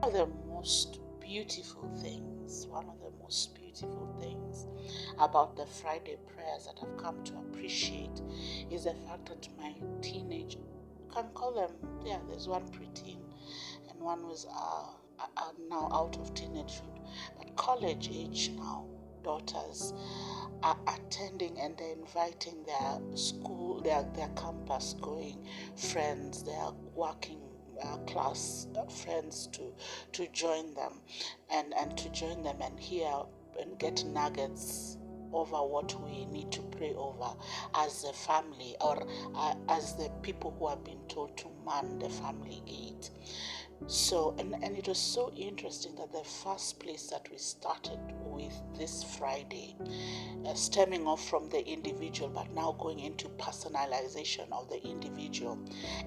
of the most beautiful things about the Friday prayers that I've come to appreciate is the fact that my teenage, can call them, there's one preteen and one was now out of teenagehood, but college age now, daughters are attending, and they're inviting their school, their campus going friends, their working class friends to join them and to join them and hear and get nuggets over what we need to pray over as a family, or as the people who have been told to man the family gate. So, and it was so interesting that the first place that we started with this Friday, stemming off from the individual, but now going into personalization of the individual,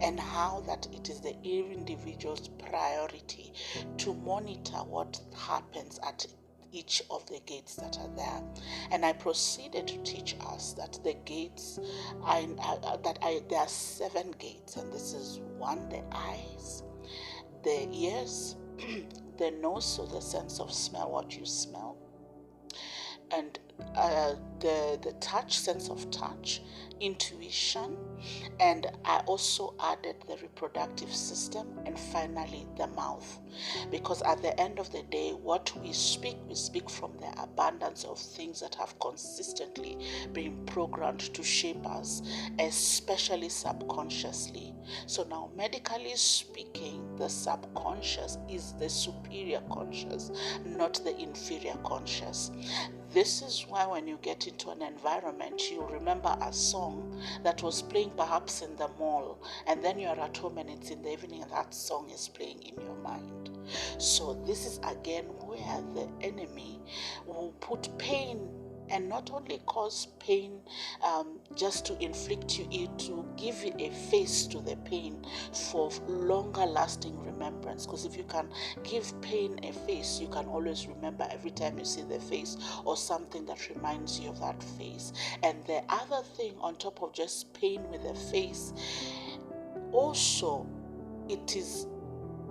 and how that it is the individual's priority to monitor what happens at each of the gates that are there. And I proceeded to teach us that the gates there are 7 gates, and this is 1, the eyes, the ears, the nose, so the sense of smell, what you smell, and the touch, sense of touch, intuition, and I also added the reproductive system, and finally the mouth, because at the end of the day, what we speak from the abundance of things that have consistently been programmed to shape us, especially subconsciously. So now, medically speaking, the subconscious is the superior conscious, not the inferior conscious. This is why when you get into an environment, you remember a song that was playing perhaps in the mall, and then you're at home and it's in the evening and that song is playing in your mind. So this is again where the enemy will put pain, and not only cause pain just to inflict you, to give you a face to the pain for longer lasting remembrance. Because if you can give pain a face, you can always remember every time you see the face or something that reminds you of that face. And the other thing on top of just pain with the face, also it is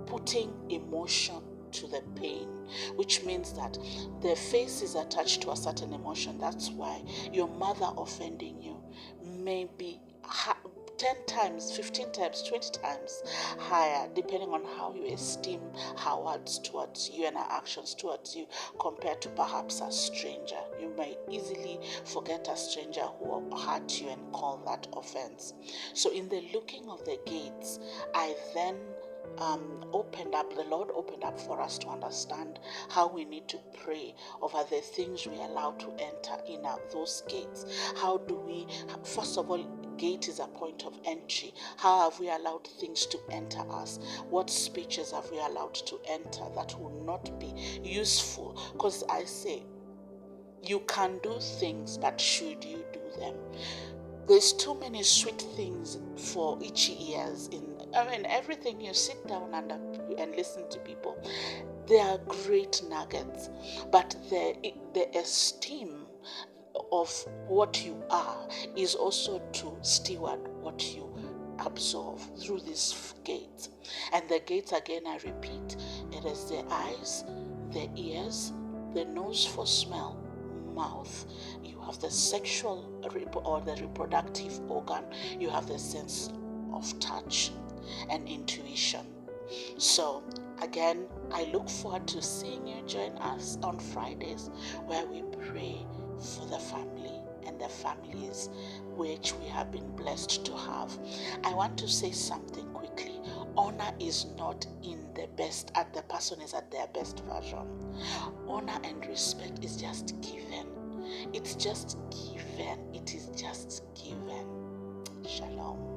putting emotion to the pain, which means that the face is attached to a certain emotion. That's why your mother offending you may be 10 times, 15 times, 20 times higher, depending on how you esteem her words towards you and her actions towards you, compared to perhaps a stranger. You may easily forget a stranger who hurt you and call that offense. So in the looking of the gates, I then the Lord opened up for us to understand how we need to pray over the things we allow to enter in those gates. How do we, first of all, gate is a point of entry. How have we allowed things to enter us? What speeches have we allowed to enter that will not be useful? Because I say, you can do things, but should you do them? There's too many sweet things for itchy ears. Everything, you sit down and listen to people, they are great nuggets, but the esteem of what you are is also to steward what you absorb through these gates. And the gates, again, I repeat, it is the eyes, the ears, the nose for smell, mouth, you have the sexual or the reproductive organ, you have the sense of touch and intuition. So again, I look forward to seeing you join us on Fridays, where we pray for the family and the families which we have been blessed to have. I want to say something quickly. Honor is not in the best, at the person is at their best version. Honor and respect is just given. It's just given. It is just given. Shalom.